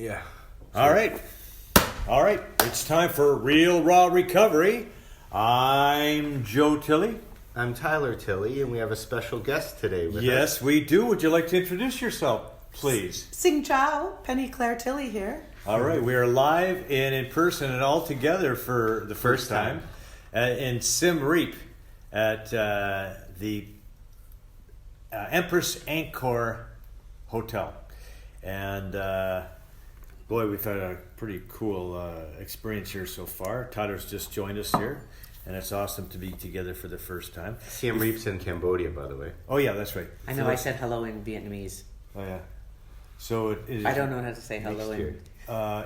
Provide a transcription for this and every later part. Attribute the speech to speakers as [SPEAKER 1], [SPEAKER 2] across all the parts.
[SPEAKER 1] Yeah.
[SPEAKER 2] All right. It's time for Real Raw Recovery. I'm Joe Tilley.
[SPEAKER 1] I'm Tyler Tilley, and we have a special guest today with us.
[SPEAKER 2] Yes, we do. Would you like to introduce yourself, please?
[SPEAKER 3] Sing Chow, Penny Claire Tilley here.
[SPEAKER 2] All right. We are live and in person and all together for the first time in Siem Reap at the Empress Angkor Hotel. And boy, we've had a pretty cool experience here so far. Tyler's just joined us here, and it's awesome to be together for the first time.
[SPEAKER 1] Siem Reap's in Cambodia, by the way.
[SPEAKER 2] Oh, yeah, that's right.
[SPEAKER 4] I know I said hello in Vietnamese.
[SPEAKER 2] Oh, yeah. So it is.
[SPEAKER 4] I don't know how to say hello in...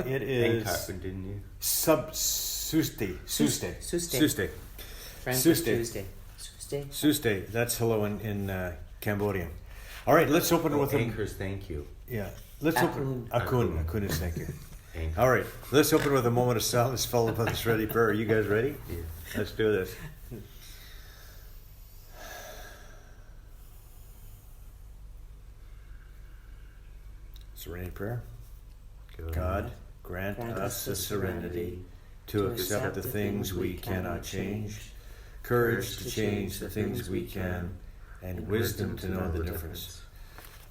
[SPEAKER 2] It is...
[SPEAKER 1] Angkor, didn't you?
[SPEAKER 2] Suste.
[SPEAKER 4] Suste. Friends
[SPEAKER 2] Suste.
[SPEAKER 4] Tuesday.
[SPEAKER 2] Suste. That's hello in Cambodian. All right, let's open with
[SPEAKER 1] Anchor's thank you.
[SPEAKER 2] Yeah. Let's open.
[SPEAKER 1] Akun.
[SPEAKER 2] Akun is thank you.
[SPEAKER 1] Anchor.
[SPEAKER 2] All right, let's open with a moment of silence followed by the Serenity Prayer. Are you guys ready?
[SPEAKER 1] Yeah.
[SPEAKER 2] Let's do this. Serenity Prayer. God, grant us the serenity to accept the things we cannot change, courage to change the things we can, and wisdom to know the difference.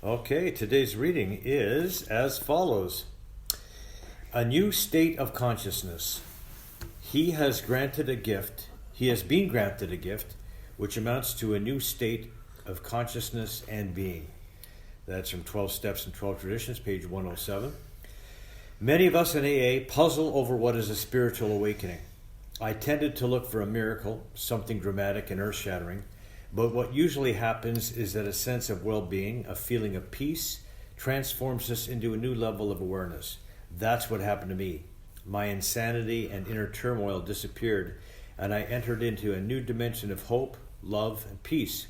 [SPEAKER 2] Okay, today's reading is as follows. A new state of consciousness. He has been granted a gift, which amounts to a new state of consciousness and being. That's from 12 Steps and 12 Traditions, page 107. Many of us in AA puzzle over what is a spiritual awakening. I tended to look for a miracle, something dramatic and earth-shattering, but what usually happens is that a sense of well-being, a feeling of peace, transforms us into a new level of awareness. That's what happened to me. My insanity and inner turmoil disappeared, and I entered into a new dimension of hope, love, and peace.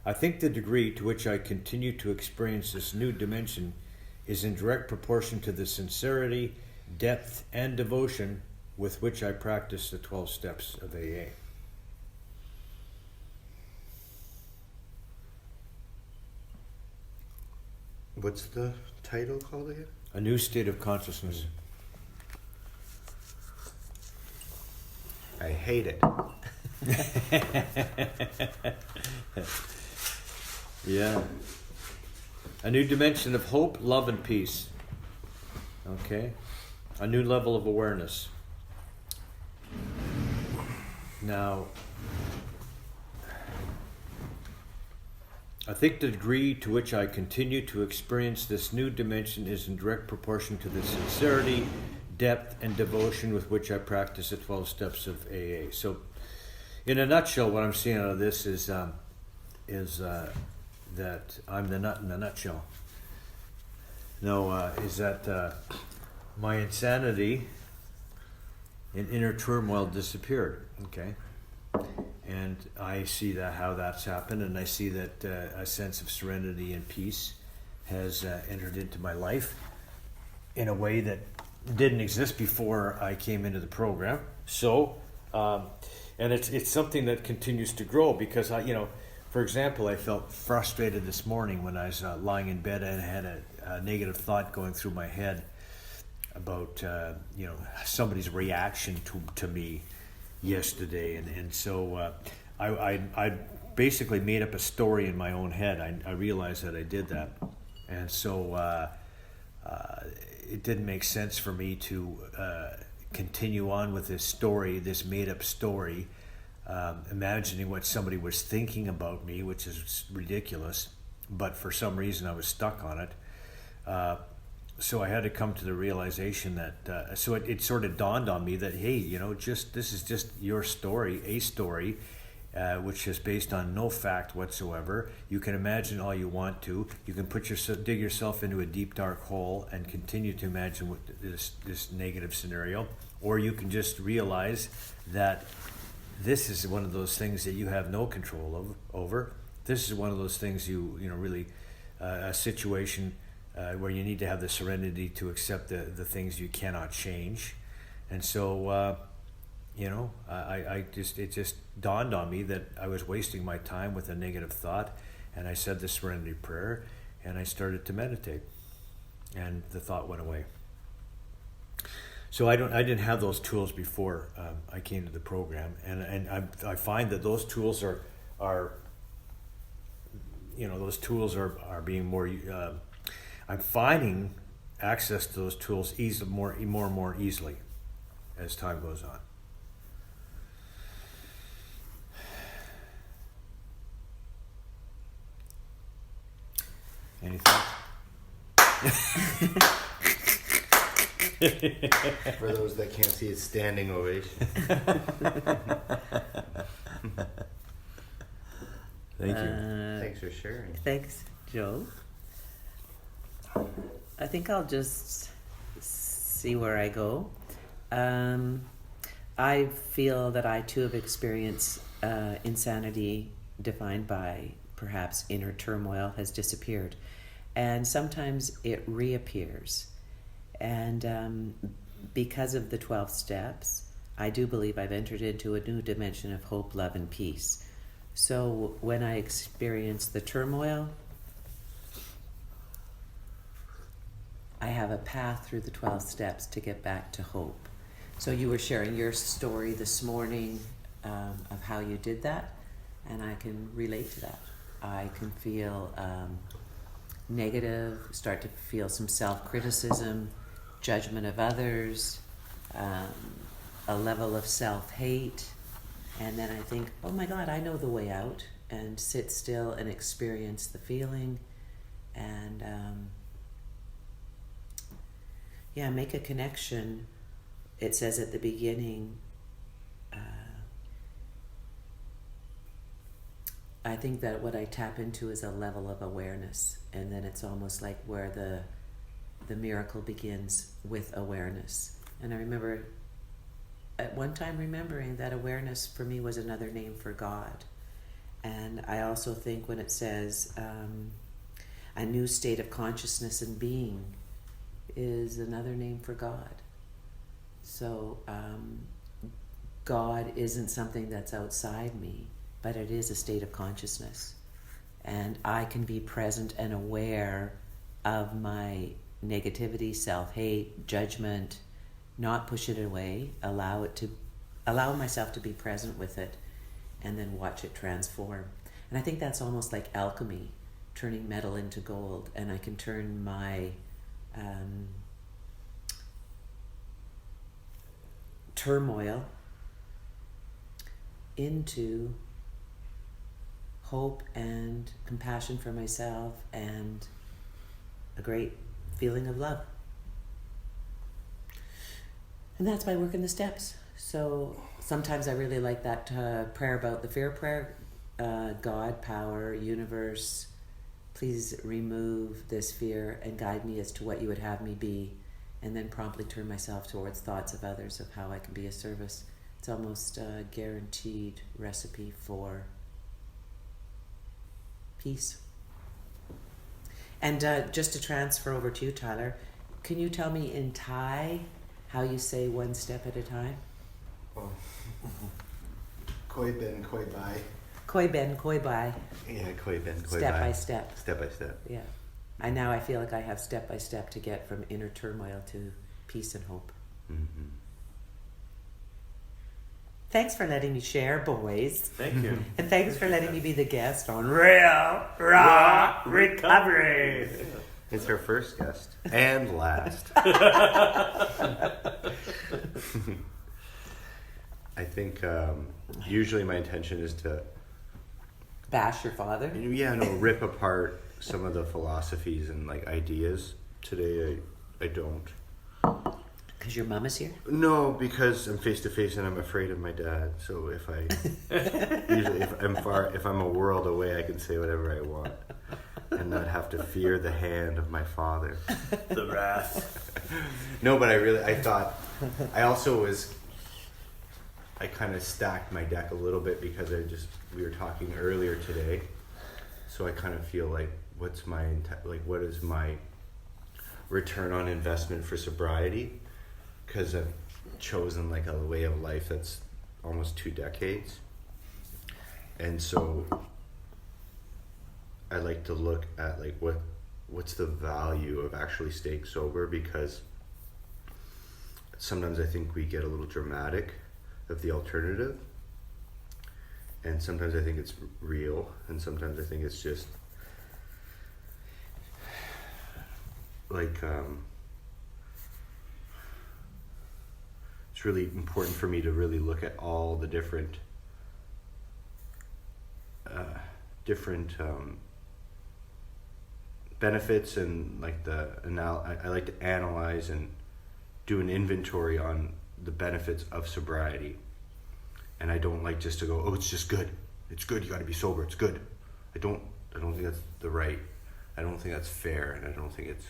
[SPEAKER 2] I think the degree to which I continue to experience this new dimension is in direct proportion to the sincerity, depth, and devotion with which I practice the 12 steps of AA.
[SPEAKER 1] What's the title called again?
[SPEAKER 2] A new state of consciousness.
[SPEAKER 1] I hate it.
[SPEAKER 2] Yeah. A new dimension of hope, love, and peace. Okay. A new level of awareness. Now, I think the degree to which I continue to experience this new dimension is in direct proportion to the sincerity, depth, and devotion with which I practice the 12 steps of AA. So, in a nutshell, what I'm seeing out of this is that I'm the nut in a nutshell. No, is that my insanity and inner turmoil disappeared. Okay. And I see how that's happened, and I see that a sense of serenity and peace has entered into my life in a way that didn't exist before I came into the program. So, and it's something that continues to grow because for example, I felt frustrated this morning when I was lying in bed and I had a negative thought going through my head about somebody's reaction to me yesterday, and so I basically made up a story in my own head. I realized that I did that, and so it didn't make sense for me to continue on with this story, this made-up story, imagining what somebody was thinking about me, which is ridiculous, but for some reason I was stuck on it. So I had to come to the realization that, so it sort of dawned on me that, hey, this is just your story, a story, which is based on no fact whatsoever. You can imagine all you want to. You can dig yourself into a deep, dark hole and continue to imagine this negative scenario, or you can just realize that this is one of those things that you have no control over. This is one of those things really, a situation where you need to have the serenity to accept the things you cannot change. And so, it just dawned on me that I was wasting my time with a negative thought, and I said the Serenity Prayer, and I started to meditate, and the thought went away. So I didn't have those tools before I came to the program, and I find that those tools are those tools are being more. I'm finding access to those tools more and more easily as time goes on. Any thoughts?
[SPEAKER 1] For those that can't see, it's standing ovation.
[SPEAKER 2] Thank you.
[SPEAKER 1] Thanks for sharing.
[SPEAKER 4] Thanks, Joe. I think I'll just see where I go. I feel that I too have experienced insanity defined by perhaps inner turmoil has disappeared. And sometimes it reappears. And because of the 12 steps, I do believe I've entered into a new dimension of hope, love, and peace. So when I experience the turmoil, I have a path through the 12 steps to get back to hope. So you were sharing your story this morning of how you did that, and I can relate to that. I can feel negative, start to feel some self-criticism, judgment of others, a level of self-hate, and then I think, oh my God, I know the way out, and sit still and experience the feeling, and make a connection. It says at the beginning, I think that what I tap into is a level of awareness, and then it's almost like where the miracle begins with awareness. And I remember at one time remembering that awareness for me was another name for God. And I also think when it says a new state of consciousness and being is another name for God. So God isn't something that's outside me, but it is a state of consciousness. And I can be present and aware of my negativity, self-hate, judgment, not push it away, allow myself to be present with it, and then watch it transform. And I think that's almost like alchemy, turning metal into gold. And I can turn my turmoil into hope and compassion for myself and a great feeling of love. And that's by working the steps. So sometimes I really like that prayer about the fear prayer. God, power, universe, please remove this fear and guide me as to what you would have me be, and then promptly turn myself towards thoughts of others of how I can be of service. It's almost a guaranteed recipe for peace. And just to transfer over to you, Tyler, can you tell me in Thai how you say one step at a time?
[SPEAKER 1] Oh. Koi ben, koi bai.
[SPEAKER 4] Koi ben, koi bai.
[SPEAKER 1] Yeah, koi ben, koi bai.
[SPEAKER 4] Step by step.
[SPEAKER 1] Step by step.
[SPEAKER 4] Yeah. I feel like I have step by step to get from inner turmoil to peace and hope.
[SPEAKER 1] Mm-hmm.
[SPEAKER 4] Thanks for letting me share, boys.
[SPEAKER 2] Thank you.
[SPEAKER 4] And thanks for letting me be the guest on Real Raw Recovery.
[SPEAKER 1] It's her first guest and last. I think usually my intention is to
[SPEAKER 4] Bash your father?
[SPEAKER 1] rip apart some of the philosophies and like ideas. Today I don't.
[SPEAKER 4] Because your mom is here?
[SPEAKER 1] No, because I'm face to face and I'm afraid of my dad. So if I'm a world away, I can say whatever I want and not have to fear the hand of my father.
[SPEAKER 2] The wrath.
[SPEAKER 1] No, but I kind of stacked my deck a little bit because we were talking earlier today. So I kind of feel like what is my return on investment for sobriety? Because I've chosen like a way of life that's almost 2 decades. And so I like to look at like what's the value of actually staying sober, because sometimes I think we get a little dramatic of the alternative, and sometimes I think it's real, and sometimes I think it's just like it's really important for me to really look at all the different benefits, and like I like to analyze and do an inventory on the benefits of sobriety. And I don't like just to go, oh, it's just good. It's good. You got to be sober. It's good. I don't think that's I don't think that's fair, and I don't think it's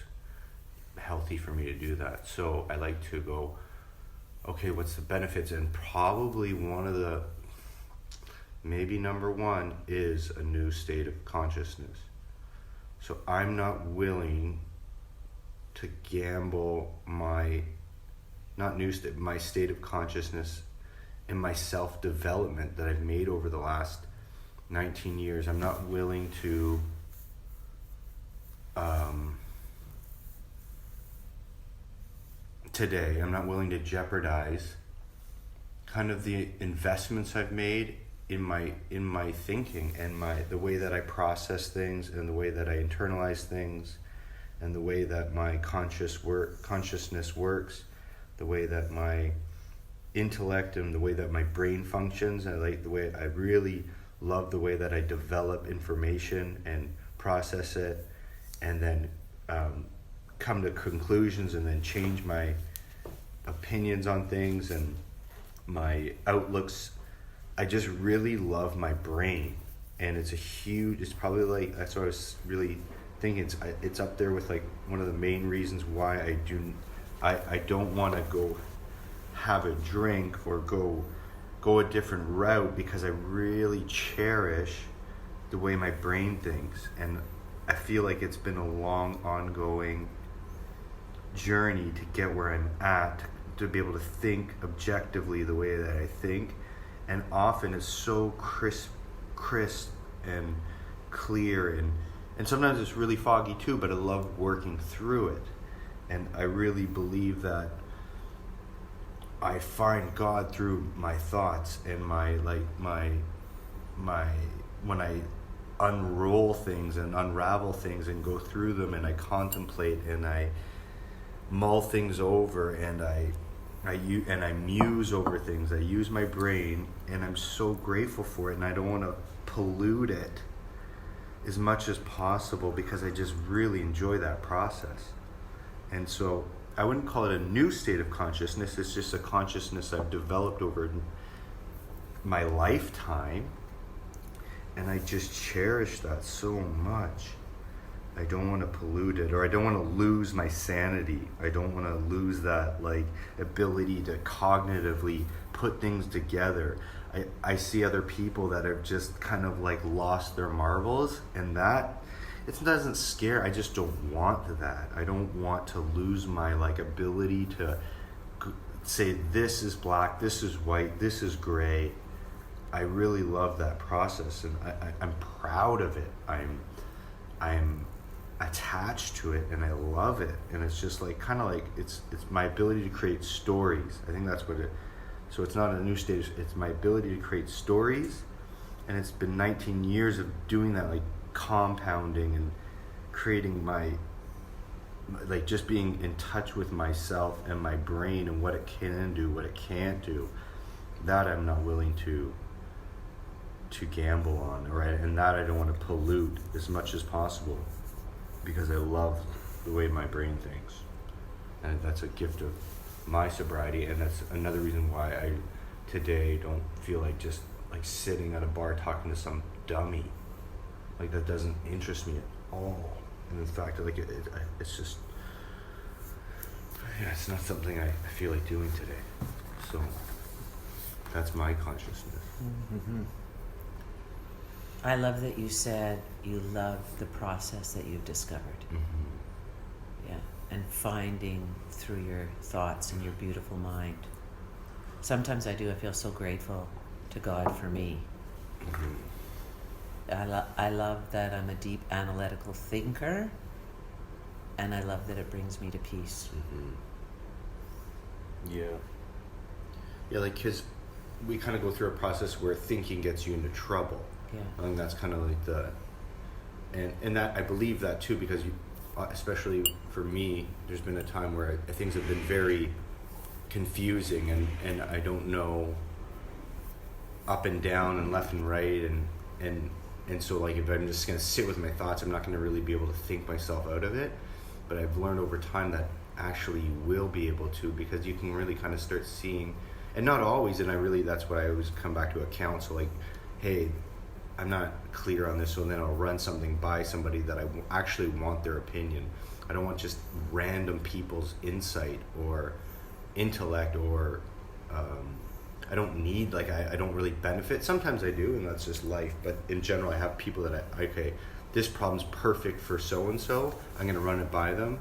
[SPEAKER 1] healthy for me to do that. So I like to go, okay, what's the benefits? And probably maybe number one is a new state of consciousness. So I'm not willing to gamble my state of consciousness and my self-development that I've made over the last 19 years. I'm not willing to today, I'm not willing to jeopardize kind of the investments I've made in my thinking and the way that I process things, and the way that I internalize things, and the way that my consciousness works, the way that my intellect and the way that my brain functions. And I really love the way that I develop information and process it, and then come to conclusions, and then change my opinions on things and my outlooks. I just really love my brain, and it's probably like, that's what I was really thinking. It's up there with like one of the main reasons why I don't want to go have a drink or go a different route, because I really cherish the way my brain thinks. And I feel like it's been a long ongoing journey to get where I'm at, to be able to think objectively the way that I think. And often it's so crisp and clear, and sometimes it's really foggy too, but I love working through it. And I really believe that I find God through my thoughts and when I unroll things and unravel things and go through them, and I contemplate and I mull things over, and I muse over things. I use my brain, and I'm so grateful for it, and I don't want to pollute it as much as possible, because I just really enjoy that process. And so I wouldn't call it a new state of consciousness. It's just a consciousness I've developed over my lifetime, and I just cherish that so much. I don't want to pollute it, or I don't want to lose my sanity. I don't want to lose that ability to cognitively put things together. I see other people that have just kind of lost their marbles, and that it doesn't scare. I just don't want that. I don't want to lose my ability to say this is black, this is white, this is gray. I really love that process, and I'm proud of it. I'm attached to it, and I love it. And it's just it's my ability to create stories. I think that's what it. So it's not a new stage. It's my ability to create stories, and it's been 19 years of doing that, compounding and creating my just being in touch with myself and my brain and what it can do, what it can't do. That I'm not willing to gamble on, right? And that I don't want to pollute as much as possible, because I love the way my brain thinks. And that's a gift of my sobriety, and that's another reason why I today don't feel like just sitting at a bar talking to some dummy. That doesn't interest me at all. And in fact, it's just, it's not something I feel like doing today. So that's my consciousness.
[SPEAKER 4] Mm-hmm. I love that you said you love the process that you've discovered.
[SPEAKER 1] Mm-hmm.
[SPEAKER 4] Yeah, and finding through your thoughts and your beautiful mind. Sometimes I feel so grateful to God for me.
[SPEAKER 1] Mm-hmm.
[SPEAKER 4] I love that I'm a deep analytical thinker, and I love that it brings me to peace.
[SPEAKER 2] Yeah.
[SPEAKER 1] Yeah, like, because we kind of go through a process where thinking gets you into trouble.
[SPEAKER 4] Yeah.
[SPEAKER 1] I think that's kind of like and that, I believe that too, because you, especially for me, there's been a time where things have been very confusing, and I don't know up and down and left and right, and so, like, if I'm just going to sit with my thoughts, I'm not going to really be able to think myself out of it. But I've learned over time that actually you will be able to, because you can really kind of start seeing, and not always, and that's what I always come back to account. So, like, hey, I'm not clear on this, so then I'll run something by somebody that I actually want their opinion. I don't want just random people's insight or intellect, or I don't need, like, I don't really benefit. Sometimes I do, and that's just life. But in general, I have people that okay, this problem's perfect for so-and-so. I'm going to run it by them.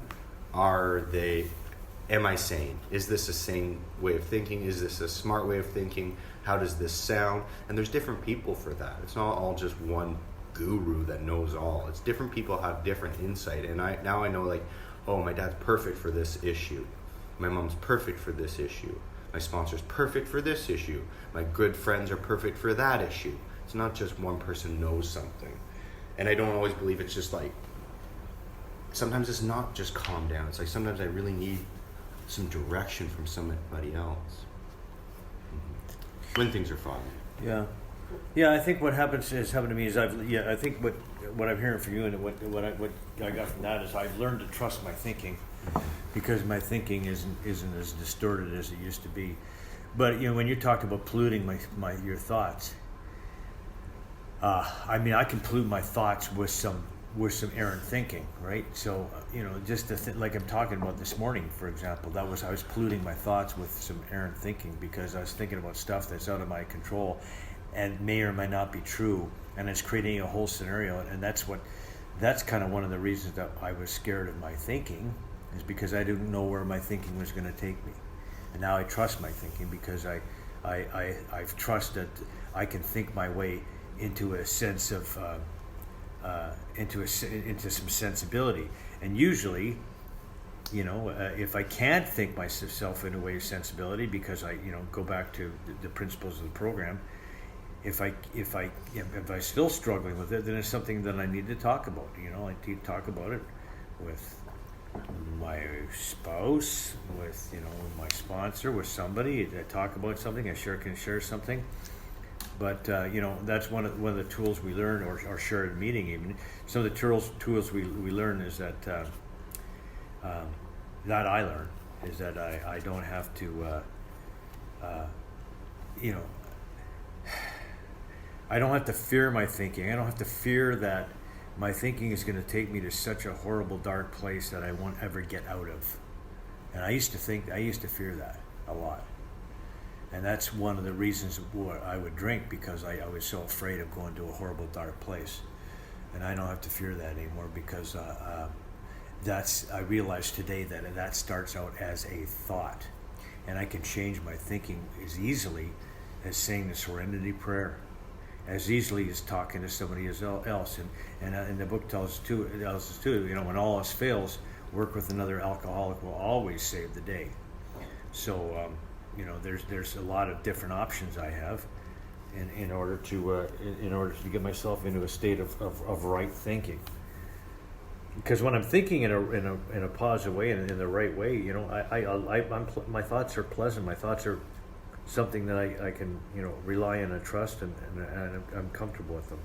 [SPEAKER 1] Am I sane? Is this a sane way of thinking? Is this a smart way of thinking? How does this sound? And there's different people for that. It's not all just one guru that knows all. It's different people have different insight. And now I know, like, oh, my dad's perfect for this issue. My mom's perfect for this issue. My sponsor's perfect for this issue. My good friends are perfect for that issue. It's not just one person knows something. And I don't always believe it's just like, sometimes it's not just calm down. It's like sometimes I really need some direction from somebody else when things are foggy.
[SPEAKER 2] Yeah. Yeah, I think what happened to me is I think what I'm hearing from you, and what I got from that is I've learned to trust my thinking, because my thinking isn't as distorted as it used to be. But when you talk about polluting your thoughts, I mean, I can pollute my thoughts with some errant thinking, right? So just like I'm talking about this morning, for example, I was polluting my thoughts with some errant thinking, because I was thinking about stuff that's out of my control and may or may not be true, and it's creating a whole scenario. And that's kind of one of the reasons that I was scared of my thinking, is because I didn't know where my thinking was going to take me. And now I trust my thinking, because I've trusted I can think my way into a sense of into some sensibility. And usually, if I can't think myself in a way of sensibility, because I go back to the principles of the program, if I'm still struggling with it, then it's something that I need to talk about. I need to talk about it with my spouse, with my sponsor, with somebody. I talk about something. I can share something. But that's one of the tools we learn, or share at a meeting. Even some of the tools we learn is that that I learn is that I don't have to I don't have to fear my thinking. I don't have to fear that my thinking is going to take me to such a horrible, dark place that I won't ever get out of. And I used to fear that a lot. And that's one of the reasons why I would drink, because I was so afraid of going to a horrible, dark place. And I don't have to fear that anymore, because I realize today that starts out as a thought. And I can change my thinking as easily as saying the Serenity Prayer, as easily as talking to somebody else. And the book tells us too, when all else fails, work with another alcoholic will always save the day. So, there's a lot of different options I have in order to get myself into a state of right thinking. Because when I'm thinking in a positive way and in the right way, my thoughts are pleasant. My thoughts are something that I can rely on and trust, and I'm comfortable with them.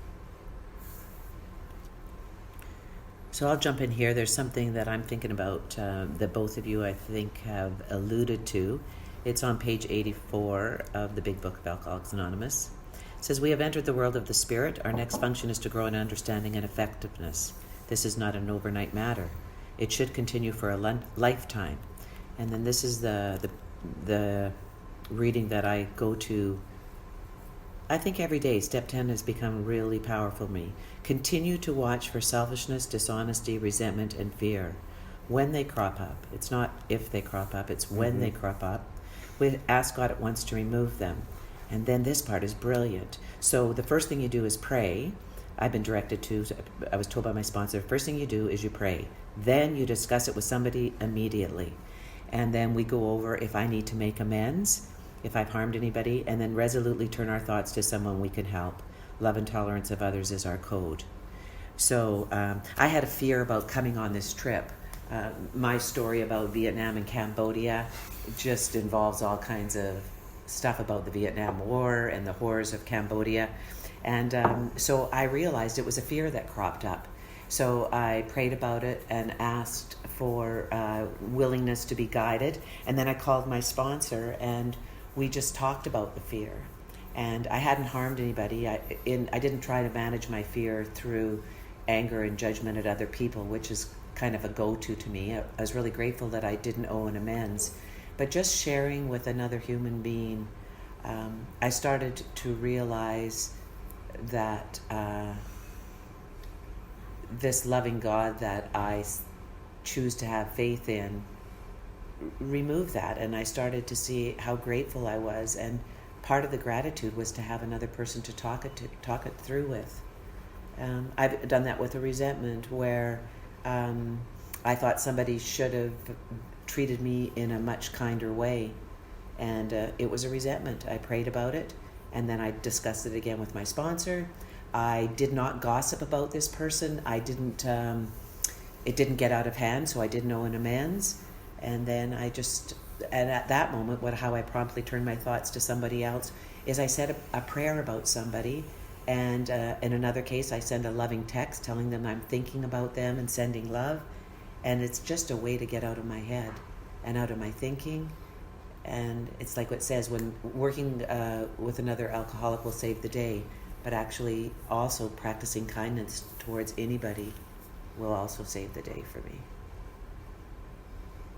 [SPEAKER 4] So I'll jump in here. There's something that I'm thinking about that both of you, I think, have alluded to. It's on page 84 of the Big Book of Alcoholics Anonymous. It says, "We have entered the world of the spirit. Our next function is to grow in understanding and effectiveness. This is not an overnight matter. It should continue for a lifetime." And then this is the reading that I go to, I think, every day. Step 10 has become really powerful for me. "Continue to watch for selfishness, dishonesty, resentment, and fear. When they crop up, it's not if they crop up, it's when they crop up. We ask God at once to remove them." And then this part is brilliant. So the first thing you do is pray. I was told by my sponsor, first thing you do is you pray. Then you discuss it with somebody immediately. and then we go over if I need to make amends, if I've harmed anybody, and then resolutely turn our thoughts to someone we can help. Love and tolerance of others is our code. So I had a fear about coming on this trip. My story about Vietnam and Cambodia just involves all kinds of stuff about the Vietnam War and the horrors of Cambodia. And so I realized it was a fear that cropped up. So I prayed about it and asked for willingness to be guided. And then I called my sponsor and we just talked about the fear. And I hadn't harmed anybody. I didn't try to manage my fear through anger and judgment at other people, which is kind of a go-to to me. I was really grateful that I didn't owe an amends. But just sharing with another human being, I started to realize that this loving God that I choose to have faith in removed that. And I started to see how grateful I was. And part of the gratitude was to have another person to talk it through with. I've done that with a resentment where I thought somebody should have treated me in a much kinder way. And it was a resentment. I prayed about it, and then I discussed it again with my sponsor. I did not gossip about this person. It didn't get out of hand, so I didn't owe an amends. And then and at that moment, how I promptly turned my thoughts to somebody else is I said a prayer about somebody. And in another case, I send a loving text telling them I'm thinking about them and sending love. And it's just a way to get out of my head and out of my thinking. And it's like what it says, when working with another alcoholic will save the day, but actually also practicing kindness towards anybody will also save the day for me.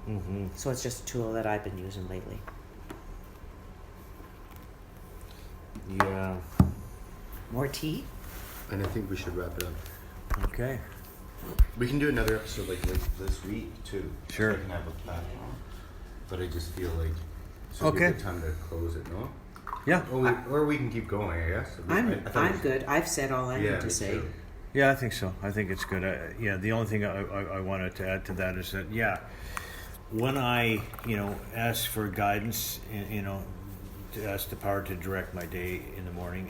[SPEAKER 2] Mm-hmm.
[SPEAKER 4] So it's just a tool that I've been using lately.
[SPEAKER 2] Yeah.
[SPEAKER 4] More tea?
[SPEAKER 1] And I think we should wrap it up.
[SPEAKER 2] Okay.
[SPEAKER 1] We can do another episode like this week too.
[SPEAKER 2] Sure.
[SPEAKER 1] So I can have a plan. But I just feel like it's a
[SPEAKER 2] Okay.
[SPEAKER 1] good time to close it, no?
[SPEAKER 2] Yeah.
[SPEAKER 1] Or we can keep going, I guess.
[SPEAKER 4] I'm
[SPEAKER 1] thought it was-
[SPEAKER 4] good. I've said all I need to
[SPEAKER 1] me
[SPEAKER 4] say.
[SPEAKER 1] too.
[SPEAKER 2] Yeah, I think so. I think it's good. Yeah, the only thing I wanted to add to that is that, when I, ask for guidance, to ask the power to direct my day in the morning,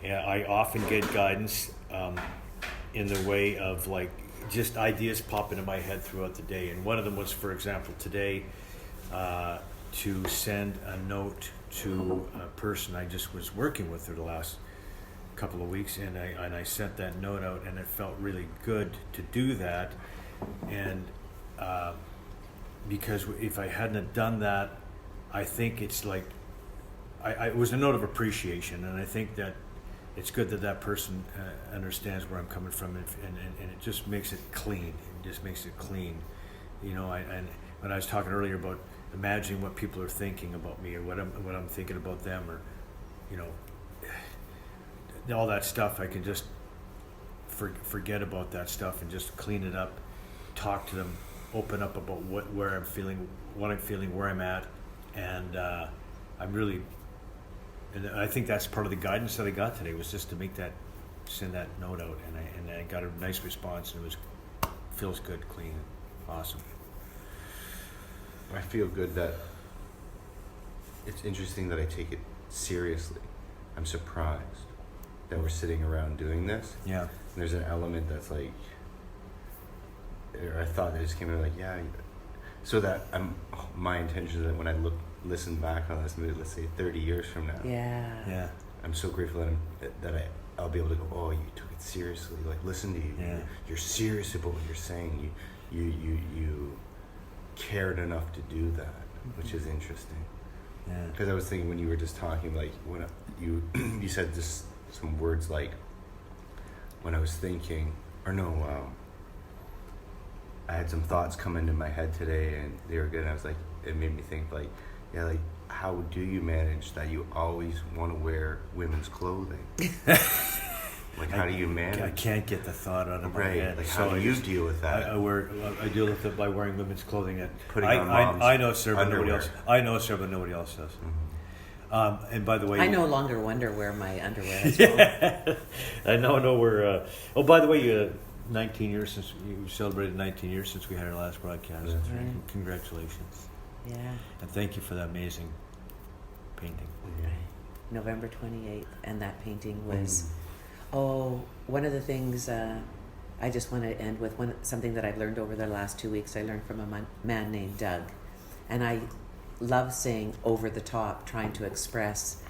[SPEAKER 2] I often get guidance in the way of just ideas pop into my head throughout the day. And one of them was, for example, today, to send a note to a person I just was working with for the last couple of weeks, and I sent that note out, and it felt really good to do that. And because if I hadn't have done that, I think it's like it was a note of appreciation, and I think that it's good that that person understands where I'm coming from, and it just makes it clean. It just makes it clean, And when I was talking earlier about imagining what people are thinking about me, or what I'm thinking about them, or all that stuff, I can just forget about that stuff and just clean it up, talk to them, open up about what I'm feeling, where I'm at, and and I think that's part of the guidance that I got today, was just to send that note out, and I got a nice response, and feels good, clean, awesome.
[SPEAKER 1] I feel good that it's interesting that I take it seriously. I'm surprised that we're sitting around doing this.
[SPEAKER 2] Yeah.
[SPEAKER 1] And there's an element that's like, or I thought that just came in so that my intention is that when I listen back on this movie, let's say 30 years from now.
[SPEAKER 4] Yeah.
[SPEAKER 1] I'm so grateful that I'll be able to go, oh, you took it seriously. Like, listen to you.
[SPEAKER 2] Yeah.
[SPEAKER 1] You're serious about what you're saying. You cared enough to do that, which is interesting.
[SPEAKER 2] Yeah.
[SPEAKER 1] Because I was thinking when you were just talking, like when you said just some words like, when I was thinking, I had some thoughts come into my head today, and they were good. And I was like, it made me think like, how do you manage that you always want to wear women's clothing? Like, how do you manage?
[SPEAKER 2] I can't get the thought out of my head.
[SPEAKER 1] Like, how do you deal with that?
[SPEAKER 2] I deal with it by wearing women's clothing.
[SPEAKER 1] Putting on mom's
[SPEAKER 2] I know, sir, but nobody
[SPEAKER 1] underwear.
[SPEAKER 2] else. I know, sir, but nobody else does.
[SPEAKER 1] Mm-hmm.
[SPEAKER 2] And by the way,
[SPEAKER 4] I no longer wonder where my underwear is.
[SPEAKER 2] I now know where. Oh, by the way, 19 years since you celebrated 19 years since we had our last broadcast.
[SPEAKER 1] That's
[SPEAKER 4] right.
[SPEAKER 2] Congratulations.
[SPEAKER 4] Yeah.
[SPEAKER 2] And thank you for that amazing painting.
[SPEAKER 1] Yeah.
[SPEAKER 4] November 28th, and that painting was, oh, one of the things I just want to end with something that I've learned over the last 2 weeks. I learned from a man named Doug, and I love saying over the top, trying to express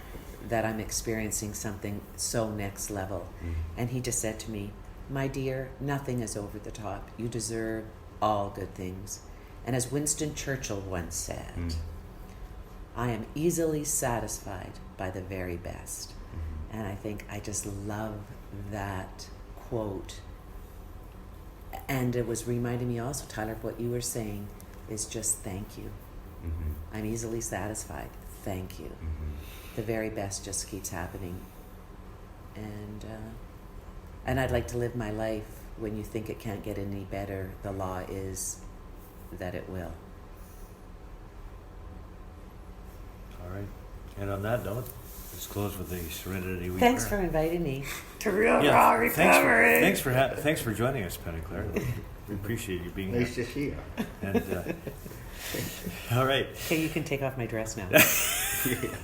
[SPEAKER 4] that I'm experiencing something so next level. And he just said to me, "My dear, nothing is over the top. You deserve all good things." And as Winston Churchill once said, I am easily satisfied by the very best. And I think I just love that quote. And it was reminding me also, Tyler, of what you were saying is just thank you. I'm easily satisfied. Thank you. The very best just keeps happening. And I'd like to live my life when you think it can't get any better, the law is that it will.
[SPEAKER 2] All right. And on that note, let's close with the Serenity Week.
[SPEAKER 4] Thanks for inviting me.
[SPEAKER 3] To real raw recovery.
[SPEAKER 2] Thanks for joining us, Penny Claire. We appreciate you being
[SPEAKER 1] Nice
[SPEAKER 2] here.
[SPEAKER 1] to see you.
[SPEAKER 2] And, all right.
[SPEAKER 4] Okay, you can take off my dress now.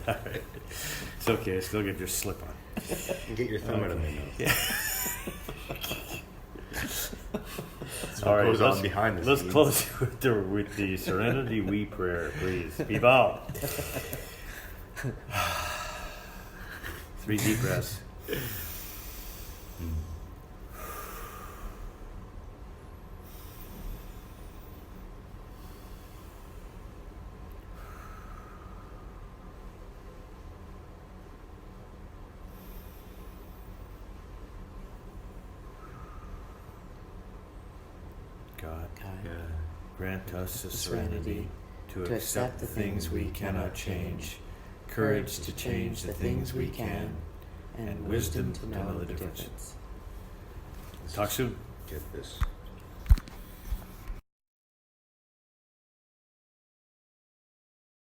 [SPEAKER 2] All right. It's okay. I still get your slip on.
[SPEAKER 1] Get your thumb out of my nose.
[SPEAKER 2] Yeah.
[SPEAKER 1] That's
[SPEAKER 2] All
[SPEAKER 1] what
[SPEAKER 2] right.
[SPEAKER 1] goes on behind the
[SPEAKER 2] Let's
[SPEAKER 1] scenes.
[SPEAKER 2] close with the Serenity We prayer, please. People. 3 deep breaths. God,
[SPEAKER 1] Yeah.
[SPEAKER 2] grant us the
[SPEAKER 4] Serenity
[SPEAKER 2] serenity to accept the things we cannot change, courage to change the things we can, and wisdom to know the difference. Talk soon.
[SPEAKER 1] Get this.